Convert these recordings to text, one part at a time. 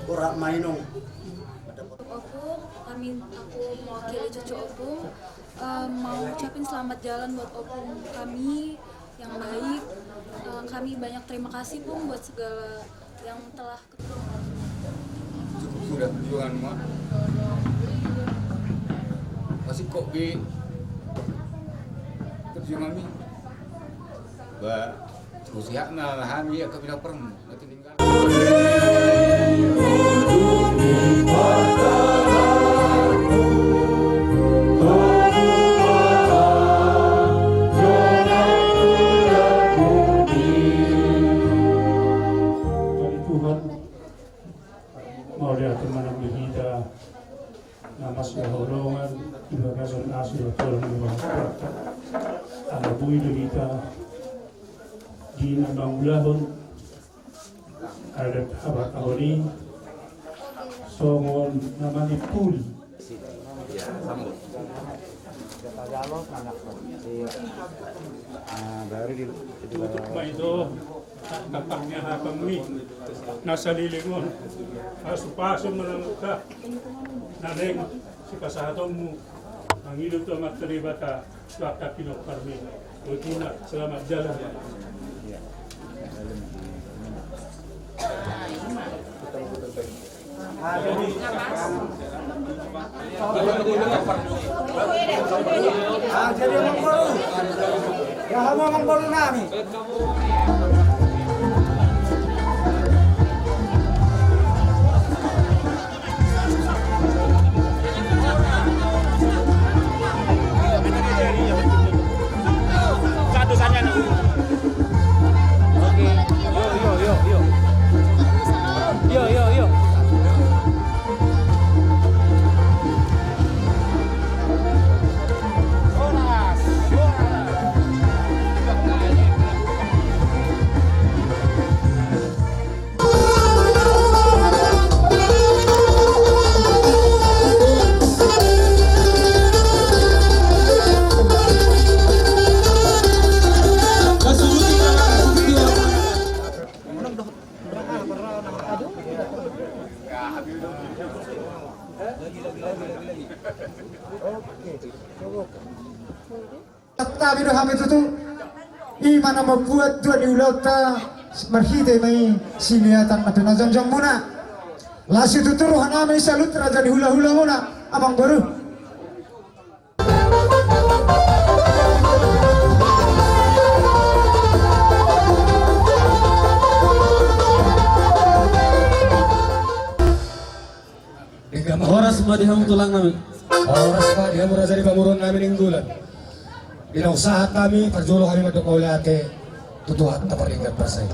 ora mainong. Opung, aku mewakili cucu Opung, mau ucapin selamat jalan buat Opung kami yang baik. Kami banyak terima kasih Pung buat segala yang telah cukup sudah perjuangan mak masih kok bi perjuangan mi ba usia na lahami ya kabila perm nanti tinggal di Nambulahon ada tahap awali songon namanya pul ya sambut untuk itu tatangnya kami nasa lilingon asupaso menangka naneng si kasatomu ang ilog to materibata swaka pinok parmi Udina, selamat jalan. Jadi omong baru. Ya omong baru nami. Tapi dah kami tu iman nama buat dua di ulata merhide mai siniatan na pinajang muna. Lasi tu turuhan kami salut raja di hula-hula muna abang baru. Horas madihang tulang kami. Oras pa dia mura dari pamurun kami ninggulan. Bilang usaha kami perjolo kami madok oleh ate tutuhat taparingat pasay.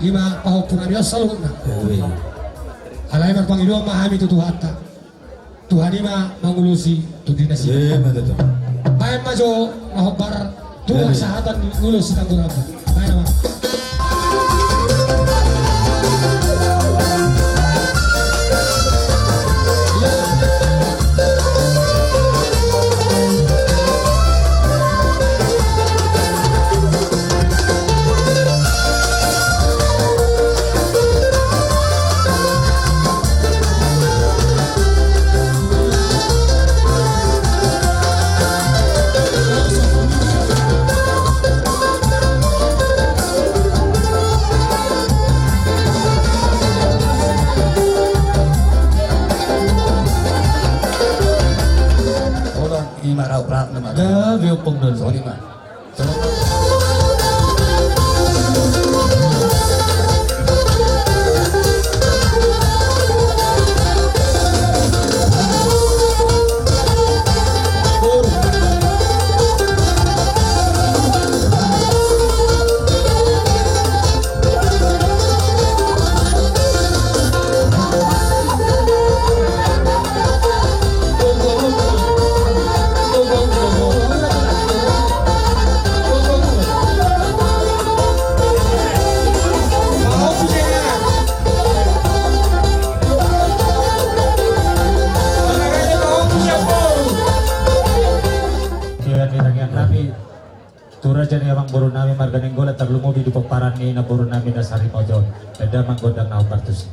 Lima pahupunan Diyos sa loob na. Alay man Panginoon mahami tutuhata. Tuhan ima mangulusi tudinasi. Main maju ngabar dua kesehatan dulu sedang berapa. Main apa? Ini mah rauh prak nama. Dah biopong dulu. Sorry mah. Turajan yang baru nami marganing gola taglumobi di paparan ni na baru nami na sari mojon. Pada manggodang na opartus.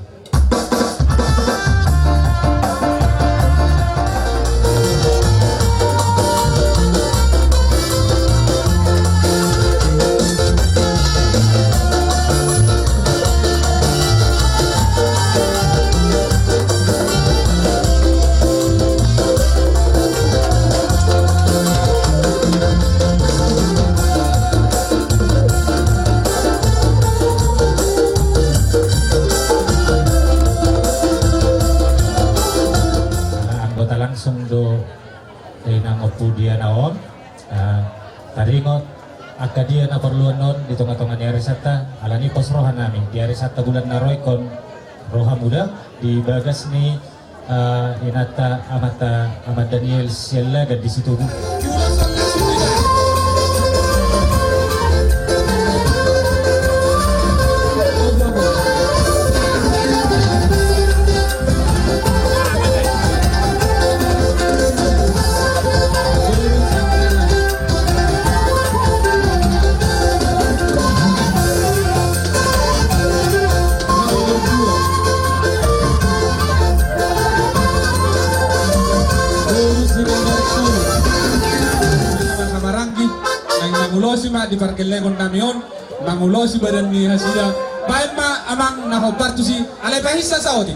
Langsung do nang opu dia naon taringot agka dia na perluan non di tengah-tengah di Arisata alani pos rohan nami di Arisata bulan naroy kon roha muda di bagas ni inata amat Daniel Siala di situ. Mangulosi ma di parkelegon namion, mangulosi badan ni hasida. Baik ma amang nahopartu si alay pahisa sa oti.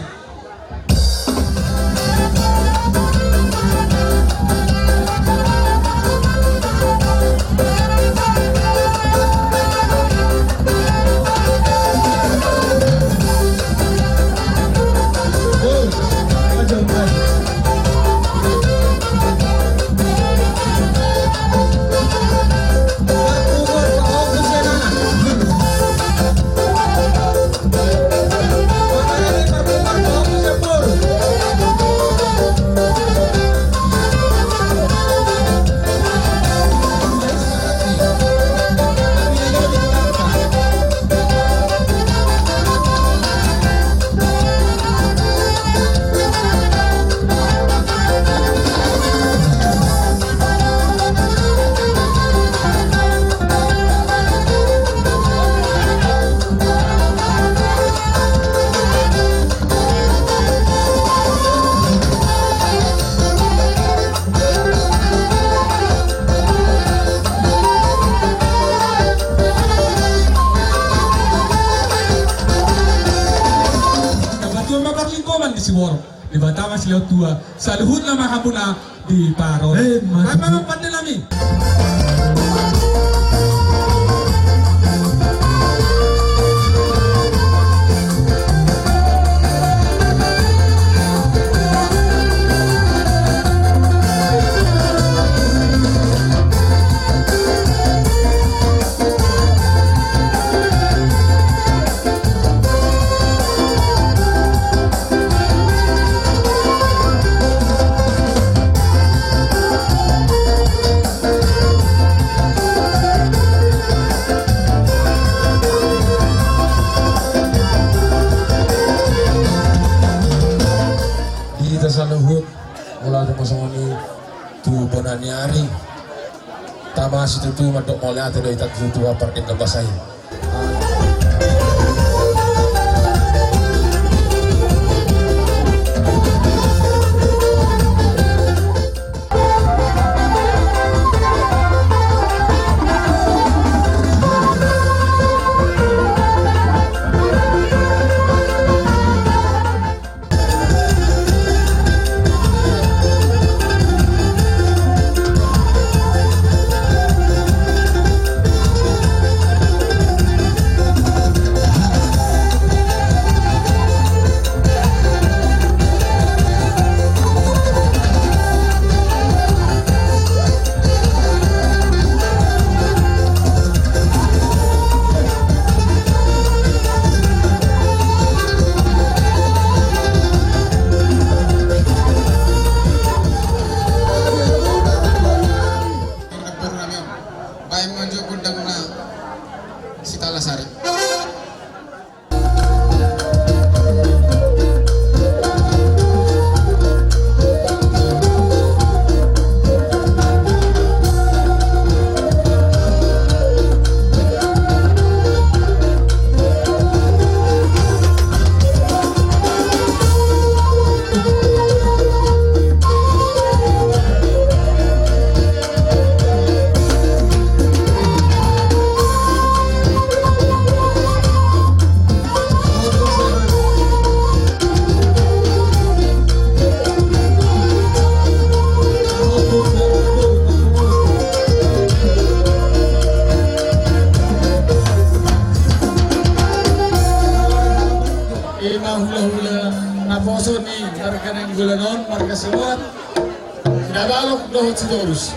Di Batamas Laut Tua, sa luhut na mahapuna di Paro. Ay mga pandalami. Niari tama situ tu madok oleh atau dari tak tu apa kita basai. hula-hula na poso ni marka ng gulanon, marka siwat. Nabalok dohot si Dorus.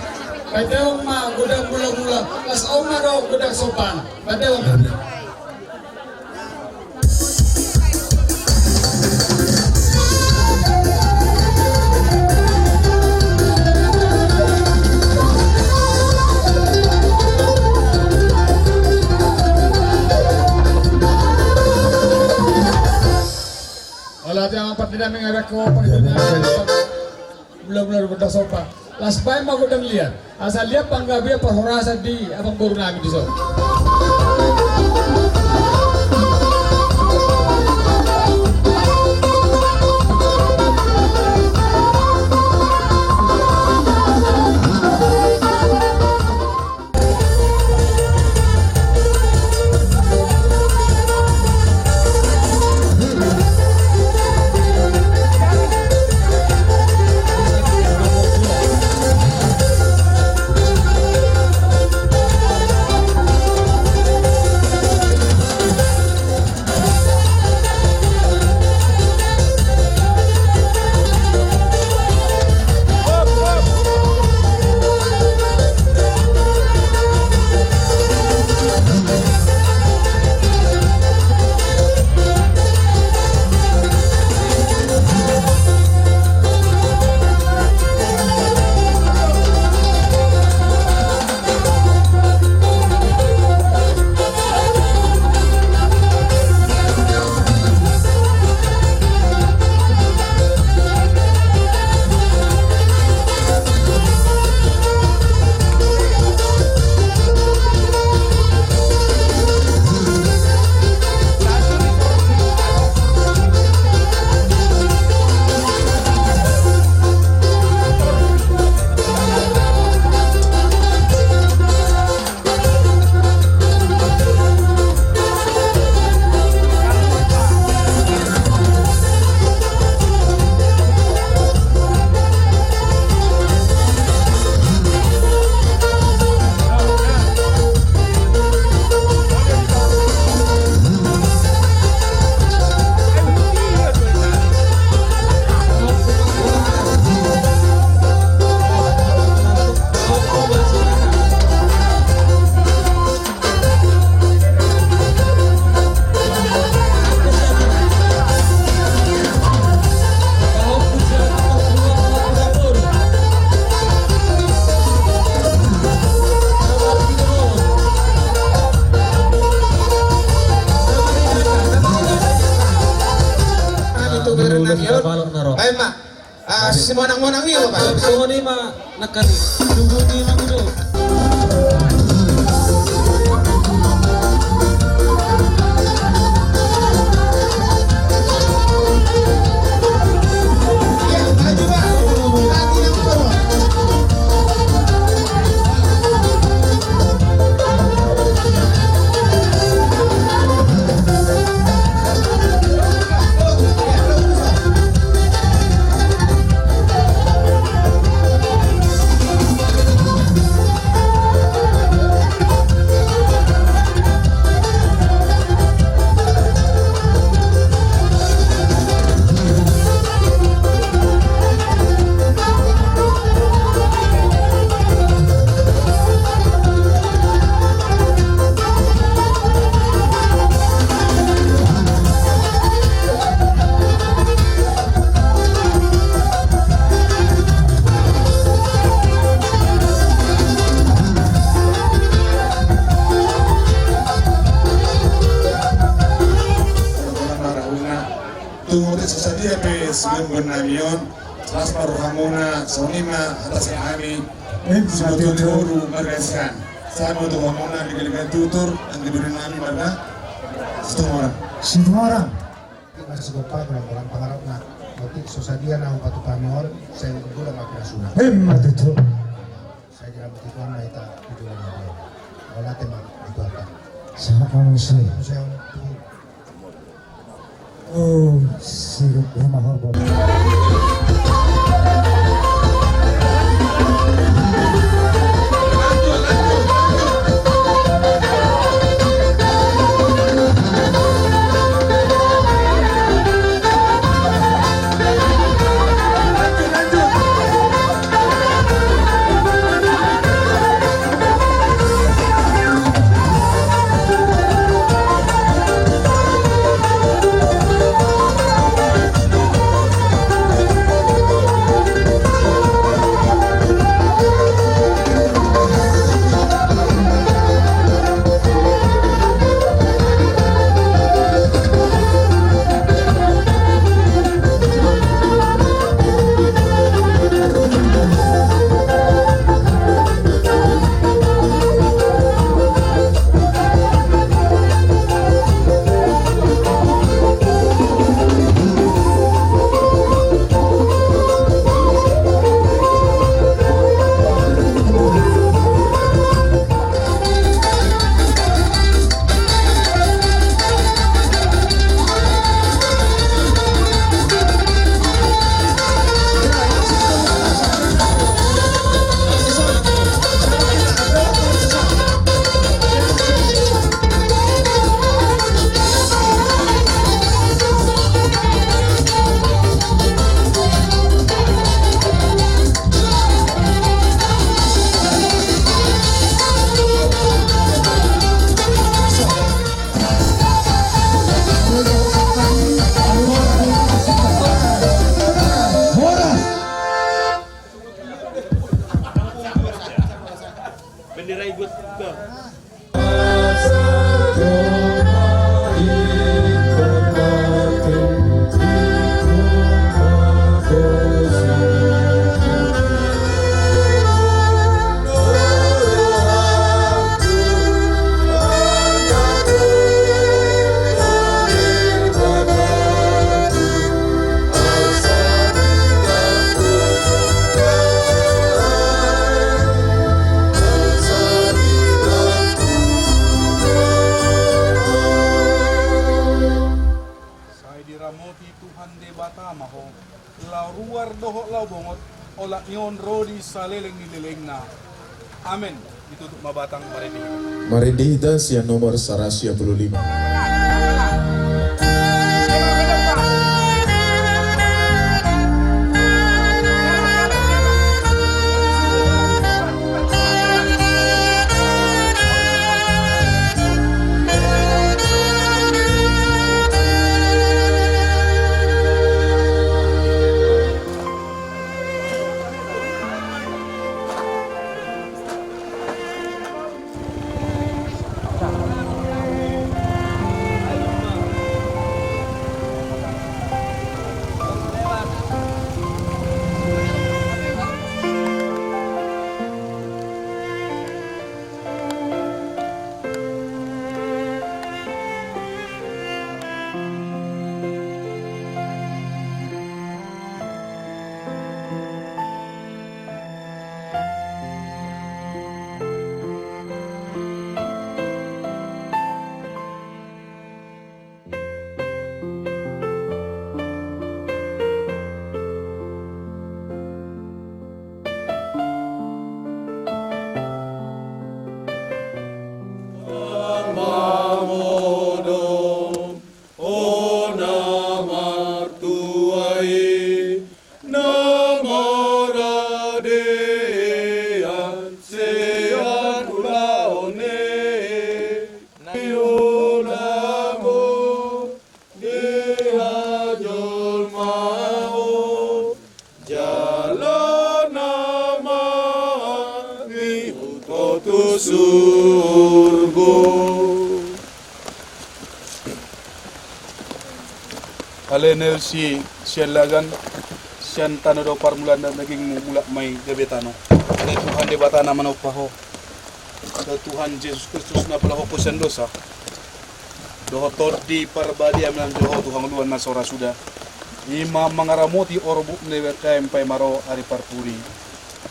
Padewang ma, gudang mula-mula. Las om na daw, gudang sopan. Padewang. Wala tiyang apat na namin arak ko mula-mula gudang sopan. Las bay magudang lihat. Asal lihat panggabi perhorasa di abang baru namin di so. Ay ma, si Monang-Monang niyo ba? So ni ma nakari Tunggu di Ramudo. Ya, maju Pak. Lagi yang bawah. Tunggu sesadia pes benamion atas paruhamuna sonima atas kami sebetulnya uru mereskan saat untuk hamuna digelikan tutur dan kedudukan kami pada setengah orang. Semua orang. Masih sekolah orang pengarap nak motif sosadia na patu pamor saya gula makna sunat. Hemat itu. Saya kira motif mana itu tujuan dia. Olah tema itu apa? Sangat manusia. Saya untuk Oh, sirup rumah hormat. luar dohok lau bongot olak nyon rodi saleleng nileleng na. Amin. Ditutup mabatang marindi. Marindi hitas yang nomor 125. Kotu surgo Alenel si sialagan sian tano do parmulan dan naging mulak may gabetano. Ada Tuhan di batana manopaho. Ada Tuhan Yesus Kristus na pala hoposan dosa. Dohotor di parbadi amlan doho Tuhan luan na sora sudah. Ima mangaramoti orbu newet kaem pai maro ari parpuri.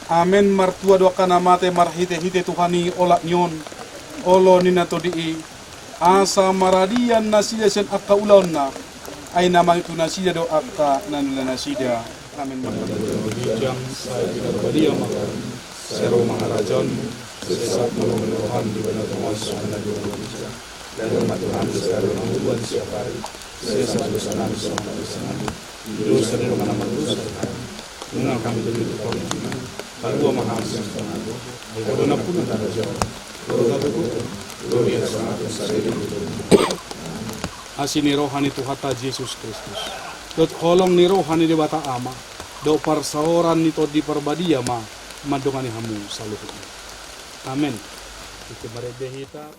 Amen martua doa kana mate marhite hite Tuhani olak nyon. Olo nina to di asa maradian nasida sen akka ulauna. Ay nama itu nasida do akka nanula nasida. Amin. Jam saya tidak berdia maka sero mangarajon sesat meluhan di benar Tuhan sana di Indonesia. Dan umat Tuhan sekarang membuat siap hari sesat dosa kami semua dosa dosa dari mana manusia mengenal kami dari Tuhan Kedua maha yang sempurna karena pun ada jauh karena begitu gloria sama sari asini rohani Tuhata Yesus Kristus dot holong ni rohani di bata ama do parsaoran ni to di perbadia ma madongani hamu saluhu amen kita beredehita